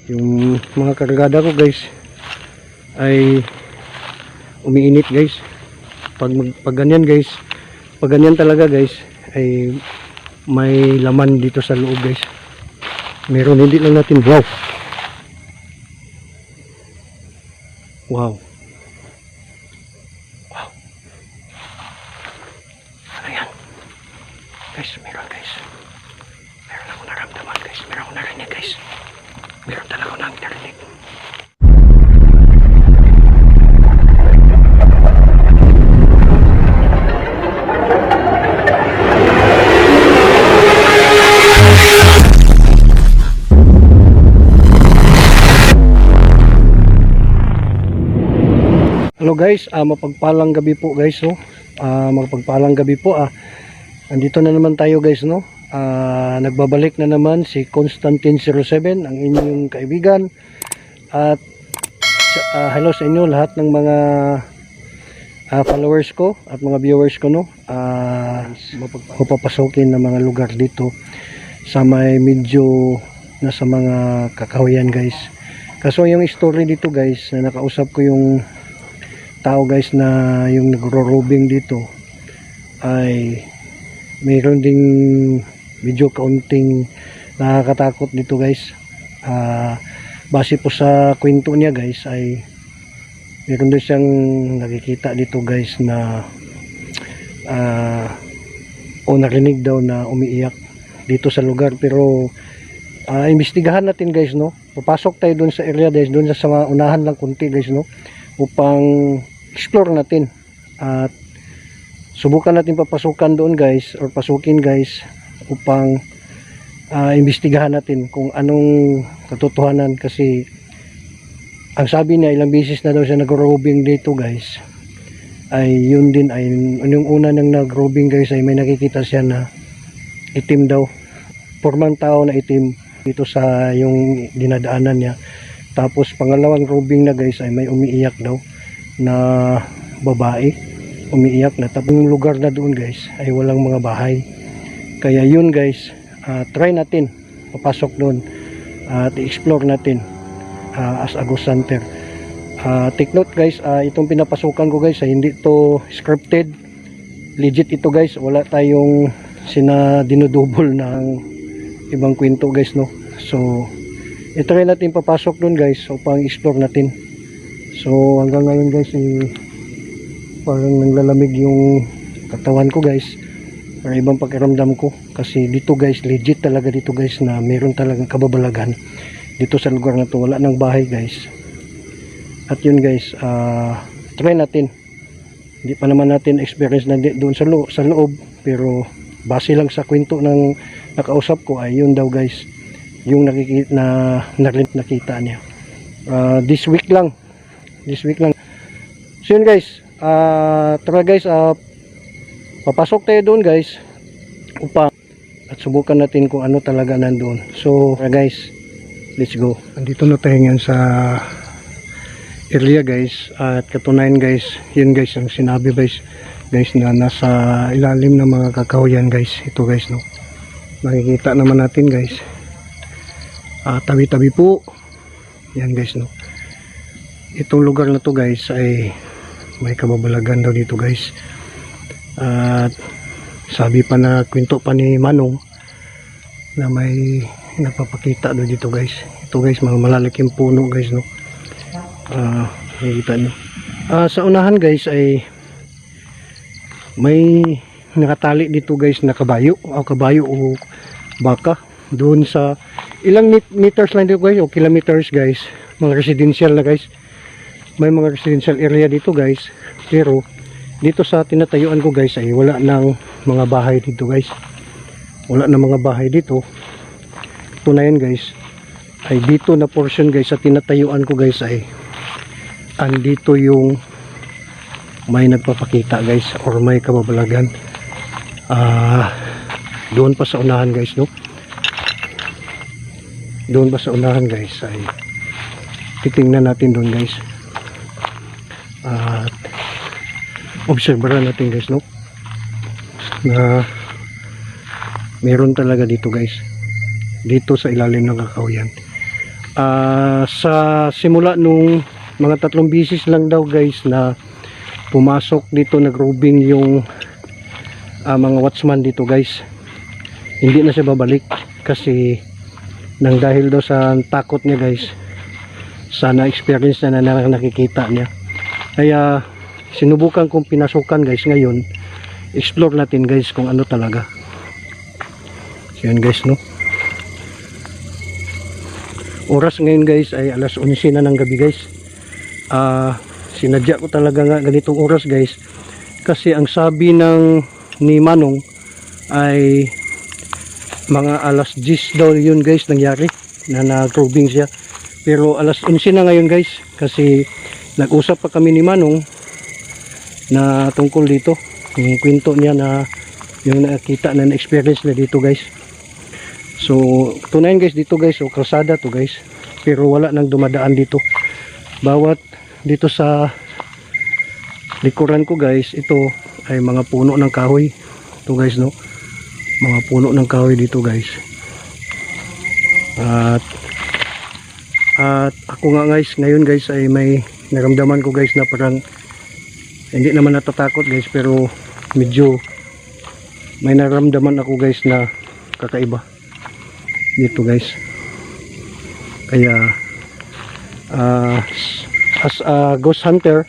Yung mga kargada ko guys ay umiinit guys. Pag ganyan guys, pag ganyan talaga guys ay may laman dito sa loob guys. Meron, hindi lang natin. Wow, wow, wow. Ano yan guys? Meron guys, meron ako naramdaman guys, meron ako narinig guys, meron talaga ako narinig. Hello guys, mapagpalang gabi po guys, no? Mapagpalang gabi po. Andito na naman tayo guys, no? Nagbabalik na naman si Constantine 07, ang inyong kaibigan. At hello sa inyo lahat ng mga followers ko at mga viewers ko, no? Mapapasokin na mga lugar dito sa may medyo nasa mga kakahuyan guys. Kaso yung story dito guys, na nakausap ko yung tao guys na yung nagro-robing dito, ay mayroon ding medyo kaunting nakakatakot dito guys. Base po sa kwento niya guys, ay mayroon din siyang nakikita dito guys na o narinig daw na umiiyak dito sa lugar. Pero imbestigahan natin guys, no? Papasok tayo doon sa area guys, doon sa unahan lang kunti guys, no? Upang explore natin at subukan natin papasukan doon guys, or pasukin guys, upang imbestigahan natin kung anong katotohanan. Kasi ang sabi niya, ilang beses na daw siya nag-robing dito guys, ay yun din ay yung una nang nag-robing guys, ay may nakikita siya na itim daw, formang tao na itim dito sa yung dinadaanan niya. Tapos pangalawang robing na guys, ay may umiiyak daw na babae, umiiyak na. Tapos yung lugar na doon guys ay walang mga bahay. Kaya yun guys, try natin papasok doon at i-explore natin as a ghost hunter. Take note guys, itong pinapasukan ko guys ay hindi to scripted, legit ito guys. Wala tayong dinudouble ng ibang kwento guys, no? So i-try natin papasok doon guys upang explore natin. So hanggang ngayon guys, parang nanglalamig yung katawan ko guys, para ibang pakiramdam ko. Kasi dito guys, legit talaga dito guys, na meron talagang kababalagan dito sa lugar na to. Wala nang bahay guys. At yun guys, try natin. Hindi pa naman natin experience na doon sa loob, pero base lang sa kwento ng nakausap ko, ay yun daw guys yung nakita niya. This week lang. So yun guys, tara guys, papasok tayo doon guys upang at subukan natin kung ano talaga nandoon. So tara guys, let's go. Andito na tayo ngayon sa area guys, at katunayan guys, yun guys ang sinabi guys na nasa ilalim ng mga kakahuyan guys. Ito guys, no, makikita naman natin guys, tabi-tabi po yan guys, no. Itong lugar na to guys ay may kababalagan daw dito guys. At sabi pa na kwento pa ni Manong na may napapakita daw dito guys. Ito guys, mga malalaking puno guys, no. Nakikita nyo. Sa unahan guys ay may nakatali dito guys na kabayo o baka. Doon sa ilang meters lang dito guys, o kilometers guys, mga residential na guys. May mga residential area dito guys, pero dito sa tinatayuan ko guys ay wala nang mga bahay dito guys. Wala nang mga bahay dito. Tunayan guys, ay dito na portion guys sa tinatayuan ko guys, ay andito yung may nagpapakita guys, or may kababalagan. Doon pa sa unahan guys, no. Doon pa sa unahan guys, ay titingnan natin doon guys. At obserbahan natin guys, no, na meron talaga dito guys, dito sa ilalim ng kakahuyan. Sa simula nung mga 3 bisis lang daw guys na pumasok dito, nagrobing yung mga watchman dito guys, hindi na siya babalik kasi nang dahil daw sa takot niya guys, sana experience na nakikita niya. Kaya sinubukan kong pinasukan guys ngayon. Explore natin guys kung ano talaga. So yun guys, no, oras ngayon guys ay alas 11 na ng gabi guys. Sinadya ko talaga nga ganitong oras guys kasi ang sabi ni Manong ay mga alas 10 daw yun guys nangyari na nag-probing siya, pero alas 11 na ngayon guys kasi nag-usap pa kami ni Manong na tungkol dito, yung kwento niya na yung nakita na na-experience na dito guys. So tunayan guys dito guys, o kalsada to guys, pero wala nang dumadaan dito. Bawat dito sa likuran ko guys, ito ay mga puno ng kahoy ito guys, no, mga puno ng kahoy dito guys. At ako nga guys ngayon guys ay may naramdaman ko guys na parang hindi naman natatakot guys, pero medyo may naramdaman ako guys na kakaiba dito guys. Kaya as a ghost hunter,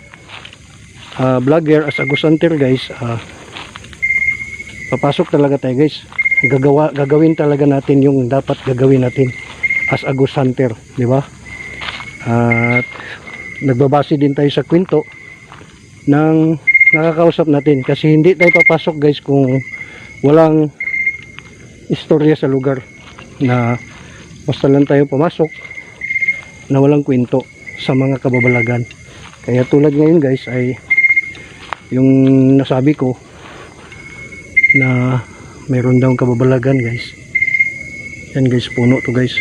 vlogger, as a ghost hunter guys, papasok talaga tayo guys. Gagawin talaga natin yung dapat gagawin natin as a ghost hunter, di ba? At nagbabase din tayo sa kwento ng nakakausap natin, kasi hindi tayo papasok guys kung walang istorya sa lugar, na basta lang tayo pumasok na walang kwento sa mga kababalagan. Kaya tulad ngayon guys ay yung nasabi ko na mayroon daw kababalagan guys. Yan guys, puno to guys.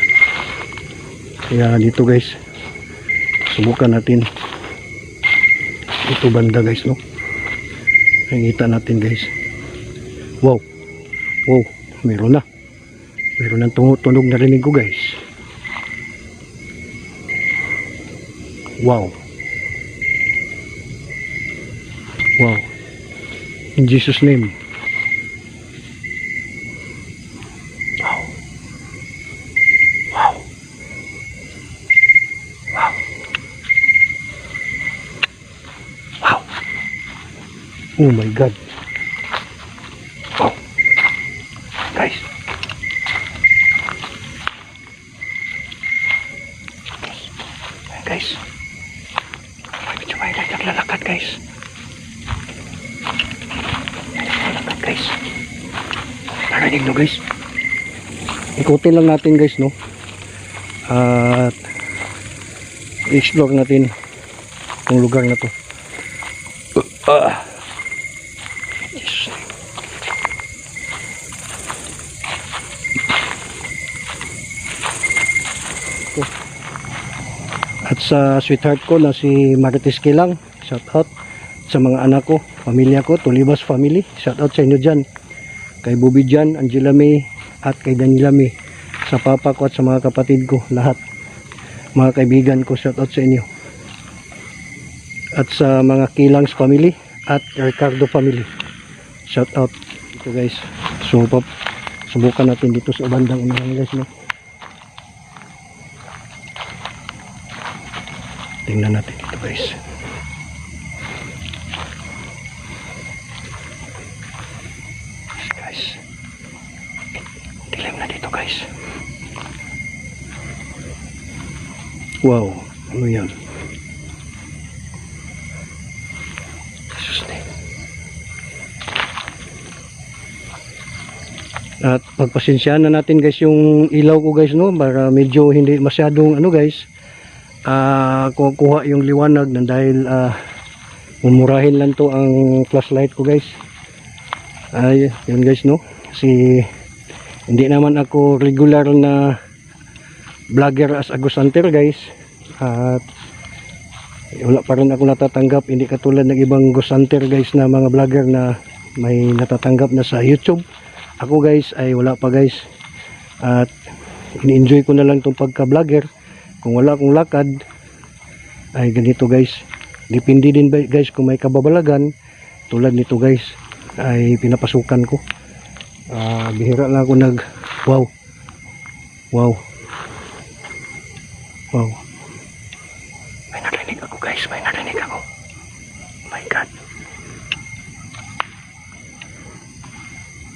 Kaya dito guys subukan natin ito banda guys, no, nakikita natin guys. Wow, meron ng tunog na rinig ko guys. Wow, in Jesus name. Oh my God. Wow. Guys. Guys. May medyo may naglalakad guys. Naglalakad guys. Narinig no guys. Ikutin lang natin guys, no. At i-explore natin yung lugar na to. At sa sweetheart ko na si Marites Kilang, shout out sa mga anak ko, pamilya ko, Tulibas family, shout out sa inyo dyan, kay Bobby Jan, Angela May at kay Daniela May, sa papa ko at sa mga kapatid ko, lahat mga kaibigan ko, shout out sa inyo. At sa mga Kilangs family at Ricardo family, shout out dito guys. So subukan natin dito sa bandang unahan guys, no. Tingnan natin dito guys. Guys, dilim na dito guys. Wow, ano yan? At pagpasensyahan na natin guys yung ilaw ko guys, no, para medyo hindi masyadong ano guys, kuha yung liwanag na dahil mumurahin lang to ang flashlight ko guys. Ay yun guys, no, kasi hindi naman ako regular na vlogger as a ghost hunter guys, at wala pa rin ako natatanggap, hindi katulad ng ibang ghost hunter guys na mga vlogger na may natatanggap na sa YouTube. Ako guys ay wala pa guys, at ini-enjoy ko na lang itong pagka vlogger Kung wala akong lakad, ay ganito guys. Depende din guys kung may kababalagan tulad nito guys, ay pinapasukan ko. Bihira lang ako wow. May narinig ako guys, may narinig ako. Oh my God.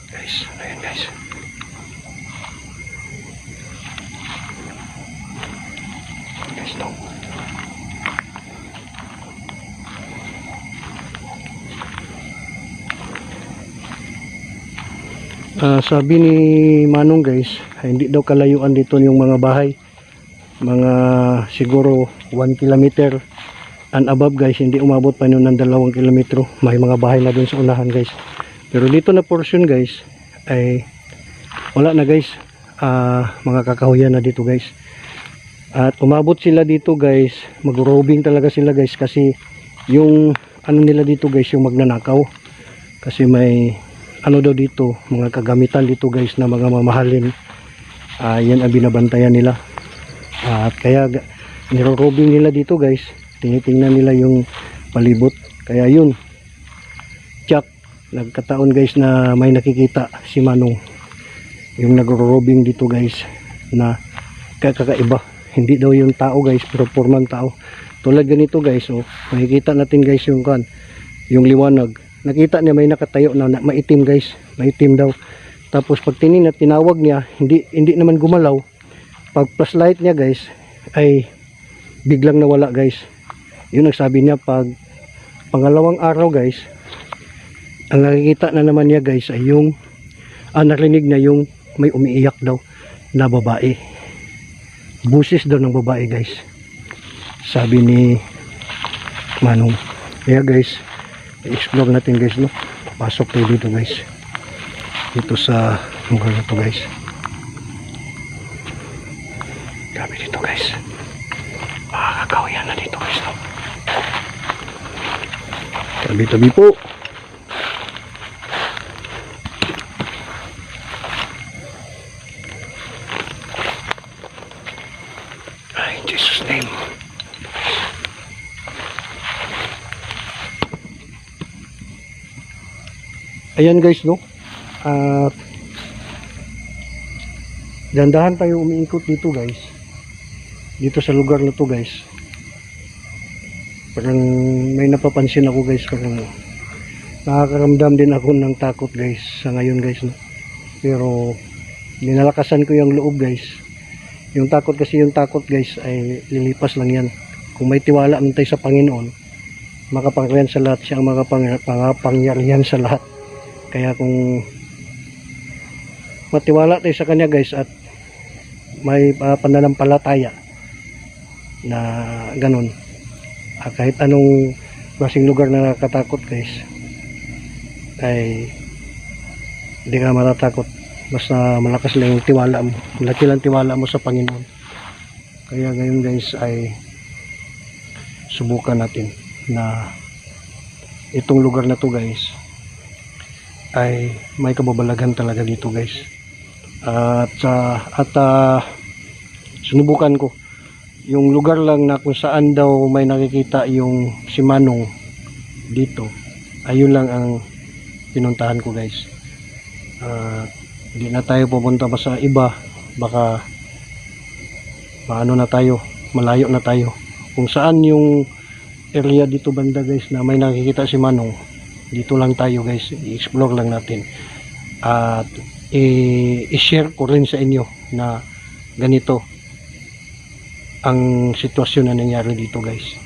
Guys, ano yun guys? Guys, no. Sabi ni Manong guys, hindi daw kalayuan dito yung mga bahay. Mga siguro 1 kilometer and above guys, hindi umabot pa yun ng 2 kilometro. May mga bahay na dun sa unahan guys. Pero dito na portion guys, ay wala na guys. Mga kakahuyan na dito guys. At umabot sila dito guys, mag-robing talaga sila guys, kasi yung ano nila dito guys, yung magnanakaw. Kasi may ano daw dito, mga kagamitan dito guys na mga mamahalin. Yan ang binabantayan nila. At kaya niro-robing nila dito guys, tinitingnan nila yung palibot. Kaya yun, tsak, nagkataon guys na may nakikita si Manong, yung nagro-robing dito guys, na kakaiba. Hindi daw yung tao guys, pero pormang tao. Tulad ganito guys, oh, makikita natin guys yung yung liwanag. Nakita niya may nakatayo na maitim guys, maitim daw. Tapos pag tinawag niya, hindi naman gumalaw. Pag flashlight niya guys, ay biglang nawala guys. Yun ang sabi niya. Pag pangalawang araw guys, ang nakikita na naman niya guys ay yung narinig niya yung may umiiyak daw na babae. Busis daw ng babae guys, sabi ni Manong. Kaya guys, i-explore natin guys, no? Pasok tayo dito guys, dito sa lugar na to guys. Grabe dito guys, makakakawayan na dito guys, no? Tabi-tabi po. Ay, in Jesus name. Ayan guys, no? At dandahan tayo umiikot dito guys, dito sa lugar na to guys. Parang may napapansin ako guys, parang nakakaramdam din ako ng takot guys sa ngayon guys, no? Pero ninalakasan ko yung loob guys. Yung takot kasi, yung takot guys ay lilipas lang yan. Kung may tiwala naman tayo sa Panginoon, makapangyarihan sa lahat, siya ang makapangyarihan sa lahat. Kaya kung matiwala tayo sa kanya guys, at may pananampalataya na ganun, kahit anong klaseng lugar na nakakatakot guys, ay hindi ka matatakot. Basta malakas lang yung tiwala mo, malaki lang tiwala mo sa Panginoon. Kaya ngayon guys ay subukan natin na itong lugar na to guys ay may kababalagan talaga dito guys. At sinubukan ko yung lugar lang na kung saan daw may nakikita yung si Manong dito, ayun lang ang pinuntahan ko guys. Hindi na tayo pupunta pa sa iba, baka maano na tayo, malayo na tayo. Kung saan yung area dito banda guys na may nakikita si Manong, dito lang tayo guys, i-explore lang natin. At i-share ko rin sa inyo na ganito ang sitwasyon na nangyari dito guys.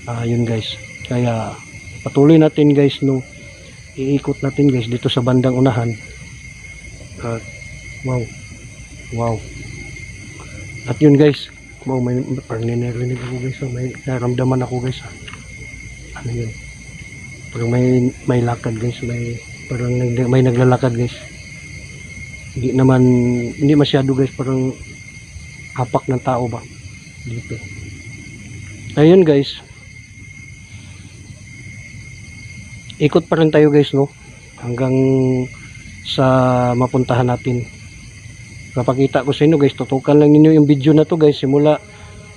Yun guys, kaya patuloy natin guys, no, iikot natin guys dito sa bandang unahan. At wow, at yun guys, wow, may parang narinig ako guys, may naramdaman ako guys. Ano yun, parang may lakad guys, parang may naglalakad guys. Hindi masyado guys, parang hapak ng tao ba dito. Ayun guys, ikot pa rin tayo guys, no, hanggang sa mapuntahan natin. Papakita ko sa inyo guys, tutukan lang ninyo yung video na to guys, simula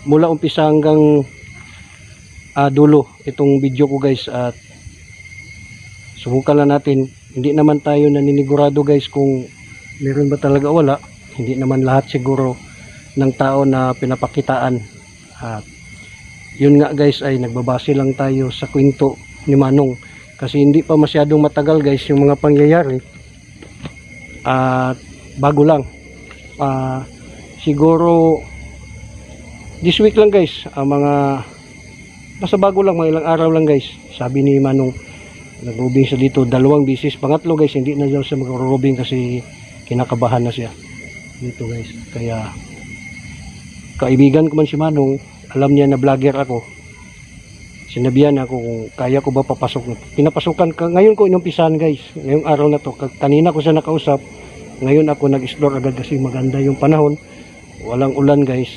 mula umpisa hanggang dulo itong video ko guys, at subukan lang natin. Hindi naman tayo naninigurado guys kung meron ba talaga o wala. Hindi naman lahat siguro ng tao na pinapakitaan. At yun nga guys, ay nagbabase lang tayo sa kwento ni Manong, kasi hindi pa masyadong matagal guys yung mga pangyayari, at bago lang. Siguro this week lang guys, mga basta bago lang, mga ilang araw lang guys. Sabi ni Manong, nag-robing siya dito 2 bisis. Pangatlo guys, hindi na daw siya mag-robing kasi kinakabahan na siya dito guys. Kaya kaibigan ko man si Manong, alam niya na vlogger ako, sinabihan ako kung kaya ko ba papasok. Pinapasukan ka, ngayon ko inumpisahan guys, ngayong araw na to. Kanina ko siya nakausap, ngayon ako nag-explore agad kasi maganda yung panahon, walang ulan guys.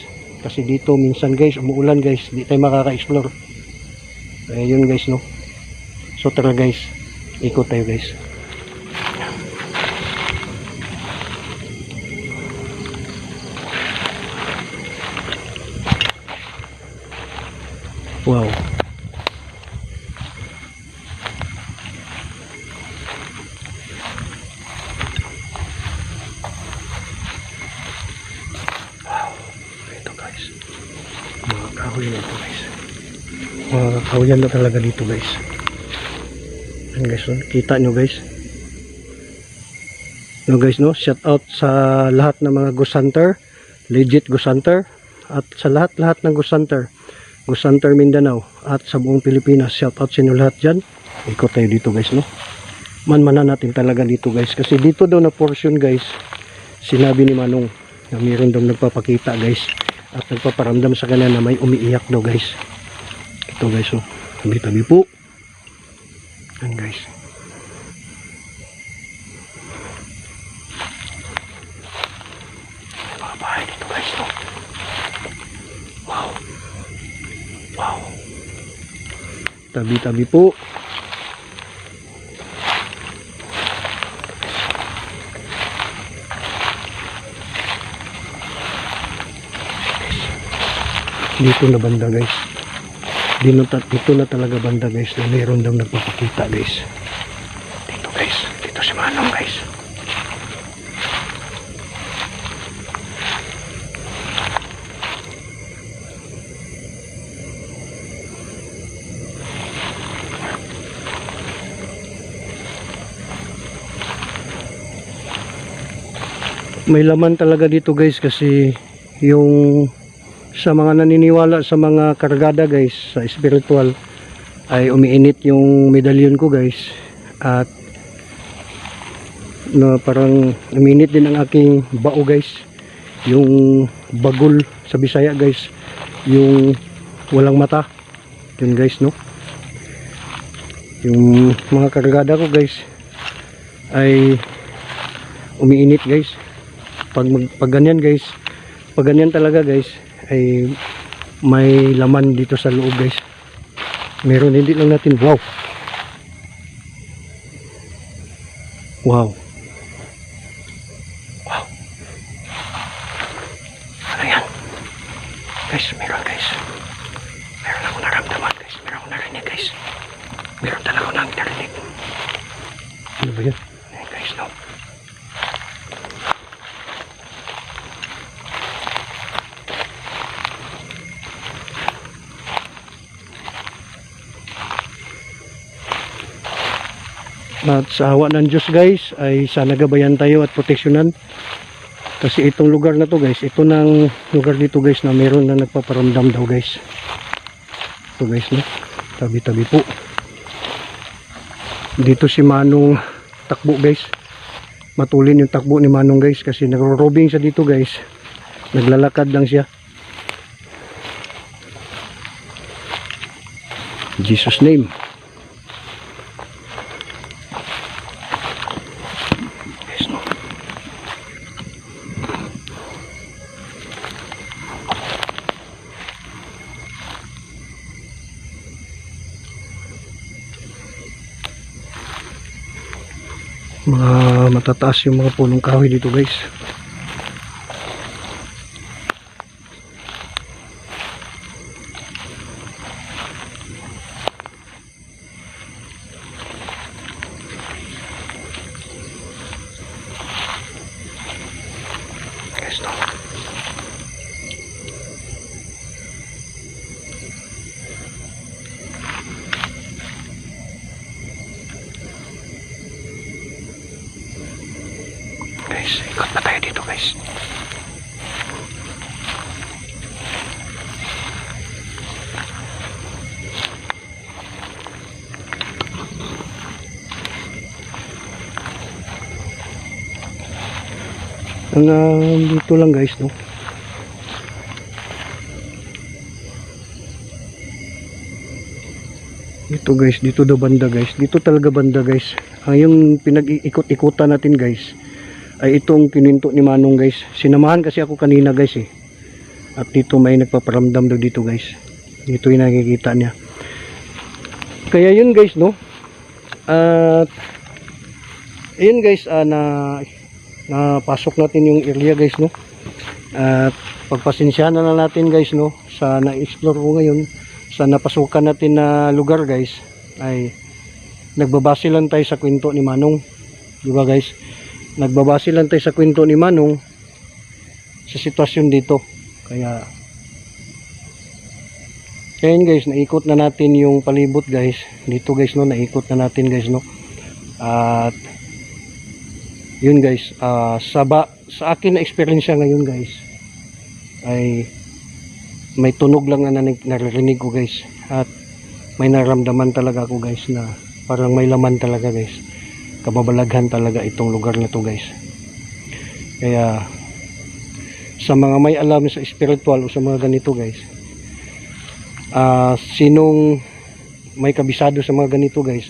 Kasi dito minsan guys umuulan guys, di tayo makaka-explore. Ayun guys, no. So tara guys, ikot tayo guys. Wow. Ito guys, mga kahoy na ito guys. Mga kahoyan na talaga dito guys. Yan guys, no? Kita nyo guys. No guys, no? Shout out sa lahat ng mga ghost hunter, legit ghost hunter, at sa lahat ng ghost hunter Mindanao at sa buong Pilipinas. Shout out sa inyo lahat dyan. Ikot tayo dito guys, no? Manmanan natin talaga dito guys, kasi dito daw na portion guys, sinabi ni Manong na mayroon daw nagpapakita guys, at nagpaparamdam sa kanya na may umiiyak daw guys. Ito guys, oh, tabi-tabi po. Yan guys. May mga bahay dito guys, no? Wow. Wow. Tabi-tabi po. Dito na banda guys. Dito na talaga banda guys, na mayroon daw nagpapakita guys. Dito guys. Dito si Manong guys. May laman talaga dito guys, kasi yung sa mga naniniwala sa mga kargada guys, sa spiritual, ay umiinit yung medalyon ko guys, at no, parang umiinit din ang aking bao guys, yung bagol sa Bisaya guys, yung walang mata, yun guys, no. Yung mga kargada ko guys ay umiinit guys. Pag ganyan guys, pag ganyan talaga guys, ay may laman dito sa loob guys. Meron, hindi lang natin. Wow. Wow. Wow. Ano yan? Guys, meron guys. Meron ako naramdaman guys. Meron ako narinig guys. Meron talaga ako narinig. Ano ba yan? Ayan guys, no. At sa awa ng Diyos guys, ay sana gabayan tayo at proteksyonan, kasi itong lugar na to guys, ito ng lugar dito guys na meron na nagpaparamdam daw guys. Ito guys, no? Tabi-tabi po. Dito si Manong takbo guys, matulin yung takbo ni Manong guys, kasi nagro-robing siya dito guys, naglalakad lang siya. In Jesus name. Mga matataas yung mga punong kahoy dito guys. Ikot na tayo dito guys. Dito lang guys, no? Dito guys, dito daw banda guys. Dito talaga banda guys. Yung pinag-ikot-ikutan natin guys ay itong kininto ni Manong guys. Sinamahan kasi ako kanina guys eh. At dito may nagpaparamdam daw dito guys. Dito yung nakikita niya. Kaya yun guys, no? At ayun guys, napasok natin yung area guys, no? At pagpasensyahan na natin guys, no, sa na-explore ko ngayon, sa napasukan natin na lugar guys, ay nagbabase lang tayo sa kwento ni Manong, di ba guys? Nagbabase lang tayo sa kwento ni Manong sa sitwasyon dito. Kaya guys, naikot na natin yung palibot guys dito guys, no? Naikot na natin guys, no? At yun guys, sa akin na experience ngayon guys, ay may tunog lang na naririnig ko guys, at may naramdaman talaga ako guys na parang may laman talaga guys. Kababalaghan talaga itong lugar na to guys. Kaya sa mga may alam sa spiritual o sa mga ganito guys, sinong may kabisado sa mga ganito guys,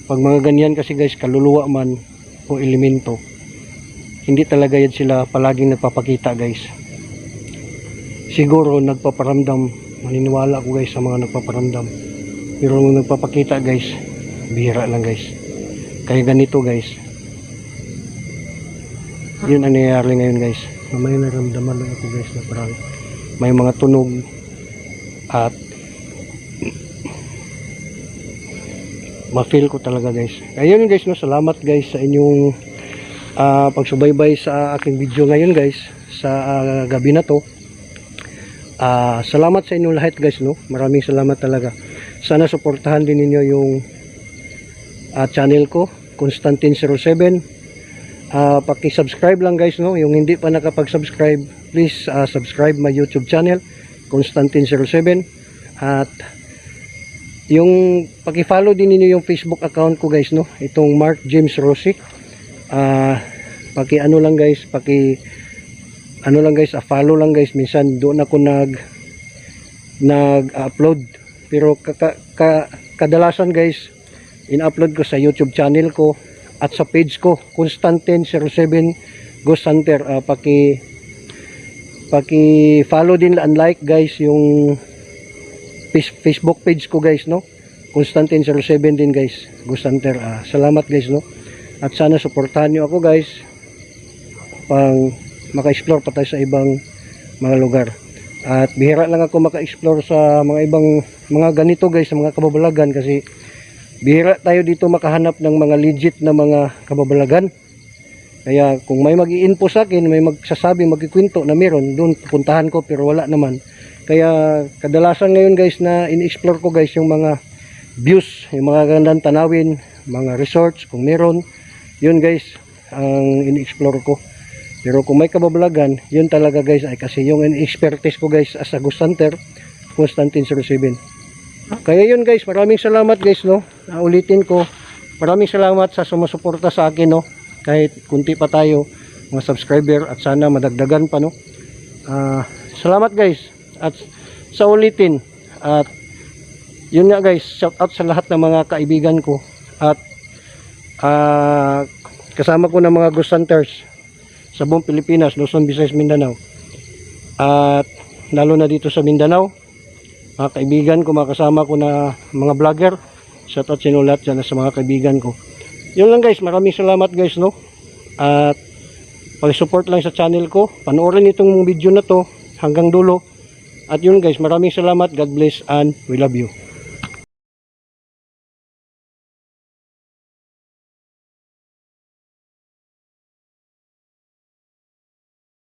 pag mga ganyan kasi guys, kaluluwa man o elemento, hindi talaga yan sila palaging nagpapakita guys. Siguro nagpaparamdam, maniniwala ako guys sa mga nagpaparamdam, pero nung nagpapakita guys, bihira lang guys. Kaya ganito guys, yun ang nangyayari ngayon guys. May naramdaman lang ako guys na parang may mga tunog at ma-feel ko talaga guys. Ayun guys, no, salamat guys sa inyong pagsubaybay sa aking video ngayon guys, sa gabi na to. Salamat sa inyong lahat guys, no. Maraming salamat talaga. Sana suportahan din ninyo yung channel ko, Constantine07. Paki-subscribe lang guys, no. Yung hindi pa nakapag-subscribe, please subscribe my YouTube channel, Constantine07. At yung paki-follow din niyo yung Facebook account ko guys, no. Itong Mark James Rosic. Paki-ano lang guys, ano lang guys, follow lang guys. Minsan doon ako nag-upload, pero kadalasan guys in-upload ko sa YouTube channel ko at sa page ko, Constantine07 Ghost Hunter. Paki-follow din and like guys yung Facebook page ko guys, no. Constantine07 din guys, Ghost Hunter. Salamat guys, no. At sana suportahan niyo ako guys pang maka-explore pa tayo sa ibang mga lugar. At bihira lang ako maka-explore sa mga ibang mga ganito guys, sa mga kababalagan, kasi bihira tayo dito makahanap ng mga legit na mga kababalagan. Kaya kung may mag-i-info sa akin, may magsasabi, magkikwento na meron, doon pupuntahan ko, pero wala naman. Kaya kadalasan ngayon guys na in-explore ko guys yung mga views, yung mga gandang tanawin, mga resorts kung meron, yun guys ang in-explore ko. Pero kung may kababalagan, yun talaga guys ay kasi yung expertise ko guys as a Ghost Hunter, Constantine07. Kaya yun guys, maraming salamat guys, no. Ulitin ko, maraming salamat sa sumusuporta sa akin, no. Kahit kunti pa tayo mga subscriber, at sana madagdagan pa, no. Salamat guys. At sa ulitin, at yun nga guys, shout out sa lahat ng mga kaibigan ko at kasama ko ng mga Ghost Hunters sa buong Pilipinas, Luzon, Visayas, Mindanao, at lalo na dito sa Mindanao, mga kaibigan ko, mga kasama ko na mga vlogger. Shout out sinulat dyan sa mga kaibigan ko. Yun lang guys, maraming salamat guys, no. At pag-support lang sa channel ko, panoorin itong video na to hanggang dulo. At yun guys, maraming salamat, God bless and we love you.